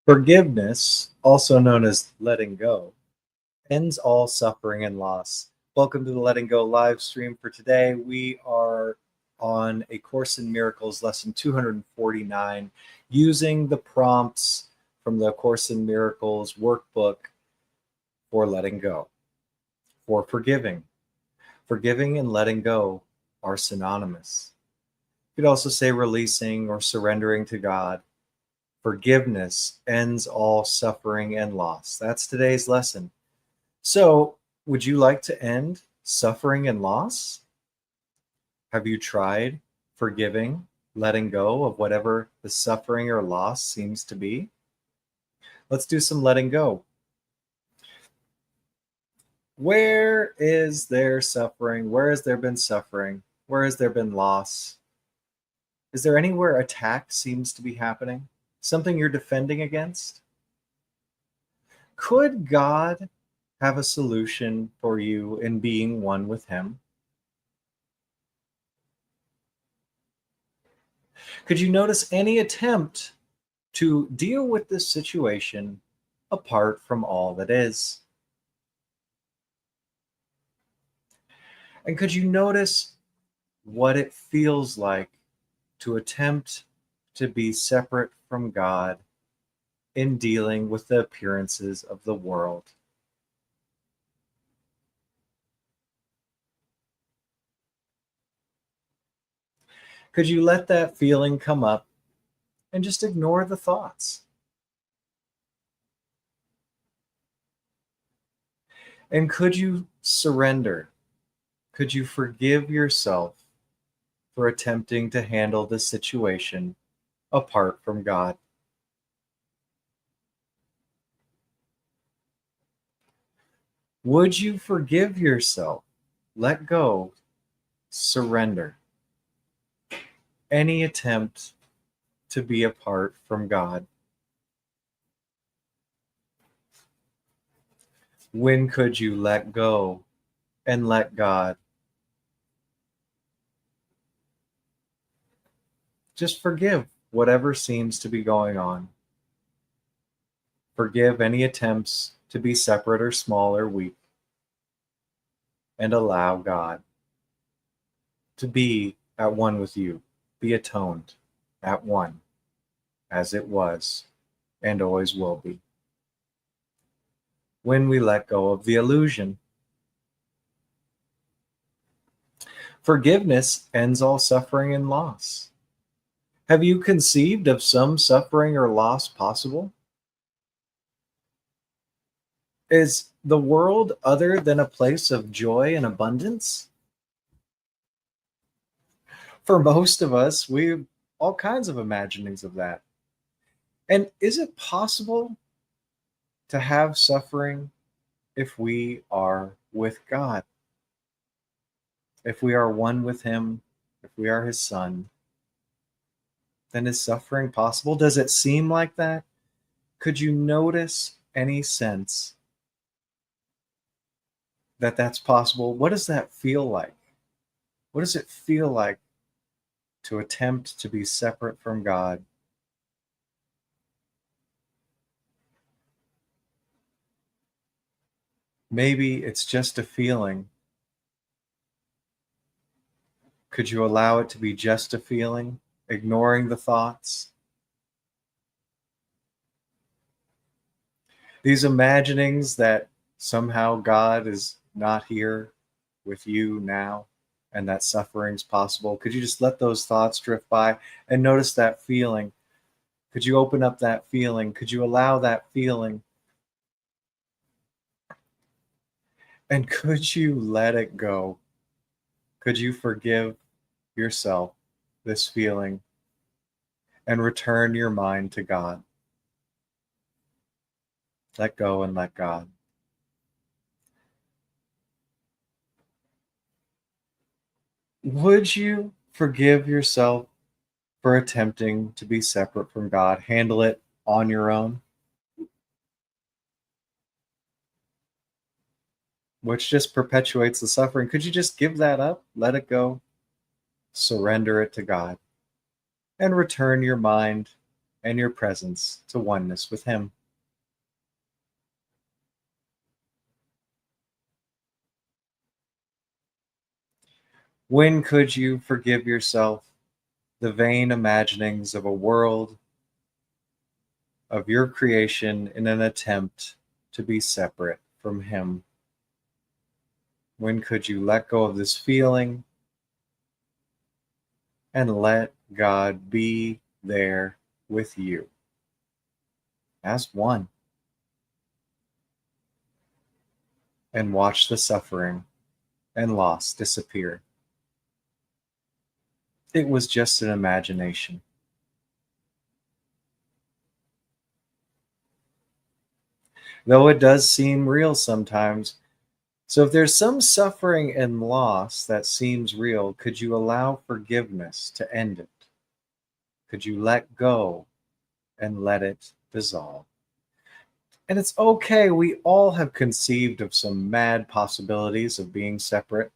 Forgiveness, also known as letting go, ends all suffering and loss. Welcome to the Letting Go live stream for today. We are on A Course in Miracles, lesson 249, using the prompts from the Course in Miracles workbook for letting go, for forgiving. Forgiving and letting go are synonymous. You could also say releasing or surrendering to God. Forgiveness ends all suffering and loss. That's today's lesson. So, would you like to end suffering and loss? Have you tried forgiving, letting go of whatever the suffering or loss seems to be? Let's do some letting go. Where is there suffering? Where has there been suffering? Where has there been loss? Is there anywhere attack seems to be happening? Something you're defending against? Could God have a solution for you in being one with Him? Could you notice any attempt to deal with this situation apart from all that is? And could you notice what it feels like to attempt to be separate from God in dealing with the appearances of the world? Could you let that feeling come up and just ignore the thoughts? And could you surrender? Could you forgive yourself for attempting to handle the situation apart from God? Would you forgive yourself, let go, surrender any attempt to be apart from God? When could you let go and let God? Just forgive whatever seems to be going on. Forgive any attempts to be separate or small or weak, and allow God to be at one with you, be atoned at one, as it was and always will be. When we let go of the illusion, forgiveness ends all suffering and loss. Have you conceived of some suffering or loss possible? Is the world other than a place of joy and abundance? For most of us, we have all kinds of imaginings of that. And is it possible to have suffering if we are with God? If we are one with Him, if we are His Son, then is suffering possible? Does it seem like that? Could you notice any sense that that's possible? What does that feel like? What does it feel like to attempt to be separate from God? Maybe it's just a feeling. Could you allow it to be just a feeling, ignoring the thoughts? These imaginings that somehow God is not here with you now and that suffering's possible. Could you just let those thoughts drift by and notice that feeling? Could you open up that feeling? Could you allow that feeling? And could you let it go? Could you forgive yourself this feeling and return your mind to God? Let go and let God. Would you forgive yourself for attempting to be separate from God? Handle it on your own, which just perpetuates the suffering. Could you just give that up? Let it go. Surrender it to God and return your mind and your presence to oneness with Him. When could you forgive yourself the vain imaginings of a world of your creation in an attempt to be separate from Him? When could you let go of this feeling and let God be there with you as one, and watch the suffering and loss disappear? It was just an imagination. Though it does seem real sometimes. So if there's some suffering and loss that seems real, could you allow forgiveness to end it? Could you let go and let it dissolve? And it's okay. We all have conceived of some mad possibilities of being separate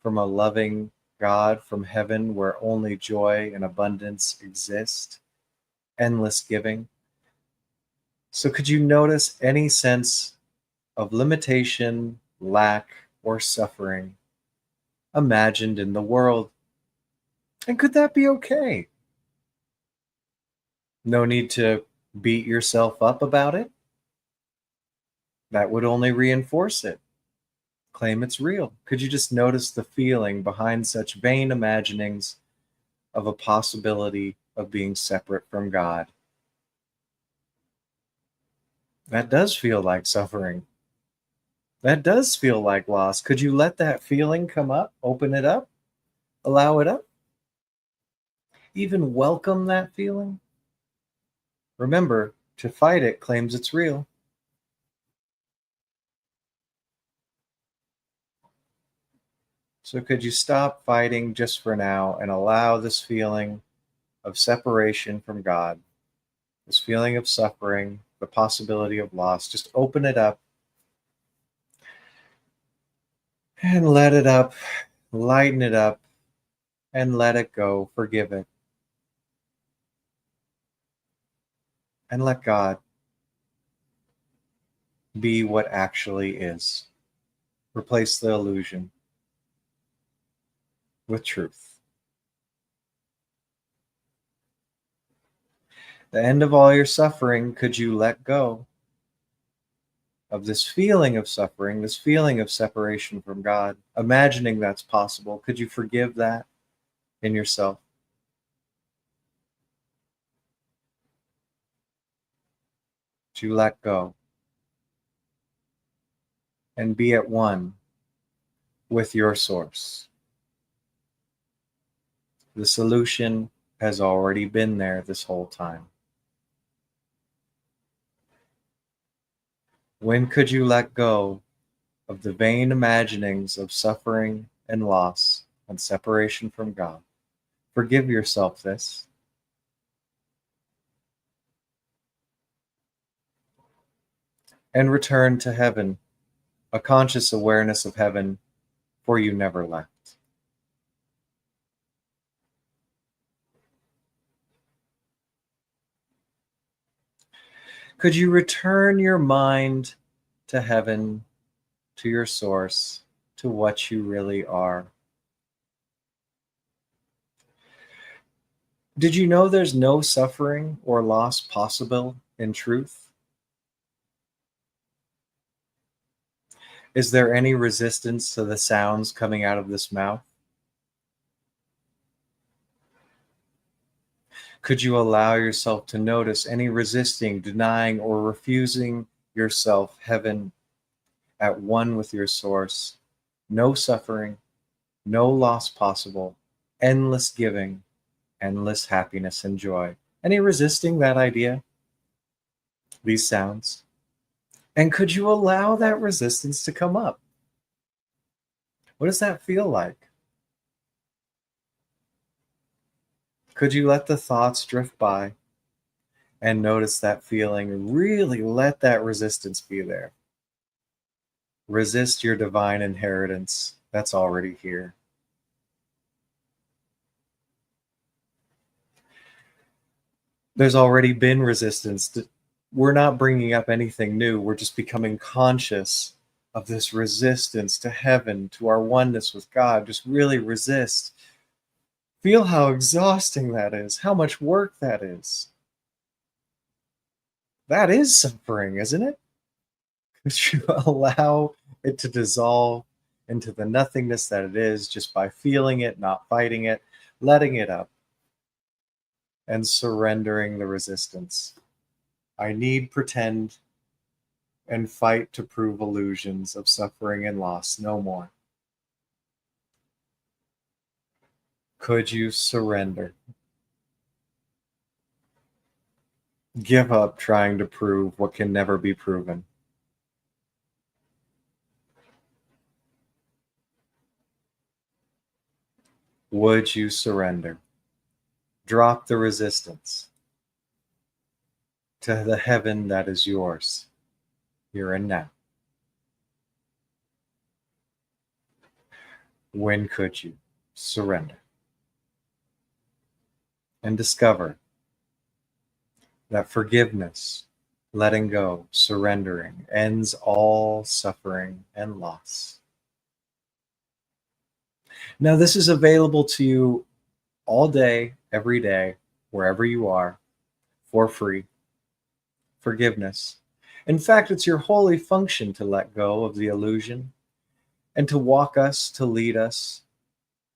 from a loving God from heaven where only joy and abundance exist, endless giving. So could you notice any sense of limitation, lack, or suffering imagined in the world? And could that be okay? No need to beat yourself up about it. That would only reinforce it. Claim it's real. Could you just notice the feeling behind such vain imaginings of a possibility of being separate from God? That does feel like suffering. That does feel like loss. Could you let that feeling come up? Open it up? Allow it up? Even welcome that feeling? Remember, to fight it claims it's real. So could you stop fighting just for now and allow this feeling of separation from God, this feeling of suffering, the possibility of loss, just open it up and let it up, lighten it up, and let it go. Forgive it. And let God be what actually is. Replace the illusion with truth. The end of all your suffering, could you let go of this feeling of suffering, this feeling of separation from God, imagining that's possible? Could you forgive that in yourself? To let go and be at one with your source. The solution has already been there this whole time. When could you let go of the vain imaginings of suffering and loss and separation from God? Forgive yourself this. And return to heaven, a conscious awareness of heaven, for you never left. Could you return your mind to heaven, to your source, to what you really are? Did you know there's no suffering or loss possible in truth? Is there any resistance to the sounds coming out of this mouth? Could you allow yourself to notice any resisting, denying, or refusing yourself heaven at one with your source? No suffering, no loss possible, endless giving, endless happiness and joy. Any resisting that idea? These sounds? And could you allow that resistance to come up? What does that feel like? Could you let the thoughts drift by and notice that feeling? Really let that resistance be there. Resist your divine inheritance that's already here. There's already been resistance. We're not bringing up anything new. We're just becoming conscious of this resistance to heaven, to our oneness with God. Just really resist. Feel how exhausting that is, how much work that is. That is suffering, isn't it? Could you allow it to dissolve into the nothingness that it is just by feeling it, not fighting it, letting it up, and surrendering the resistance? I need pretend and fight to prove illusions of suffering and loss no more. Could you surrender? Give up trying to prove what can never be proven. Would you surrender? Drop the resistance to the heaven that is yours, here and now. When could you surrender? And discover that forgiveness, letting go, surrendering, ends all suffering and loss. Now, this is available to you all day, every day, wherever you are, for free. Forgiveness. In fact, it's your holy function to let go of the illusion and to walk us, to lead us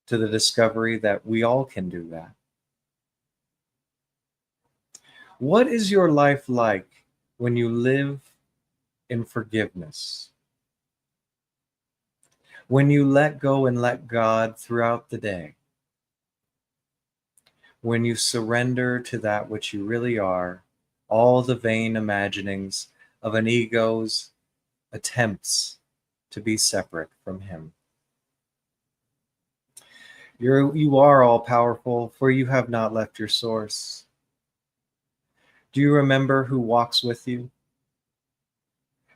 to the discovery that we all can do that. What is your life like when you live in forgiveness? When you let go and let God throughout the day? When you surrender to that which you really are, all the vain imaginings of an ego's attempts to be separate from Him? You are all powerful, for you have not left your source. Do you remember who walks with you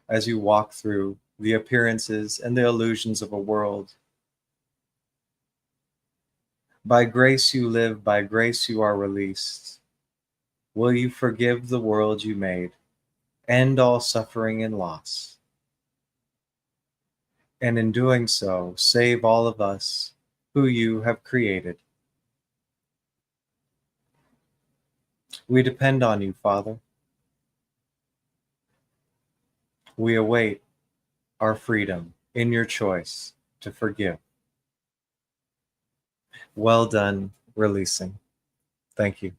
as you walk through the appearances and the illusions of a world? By grace you live, by grace you are released. Will you forgive the world you made, end all suffering and loss? And in doing so, save all of us who you have created. We depend on you, Father. We await our freedom in your choice to forgive. Well done, releasing. Thank you.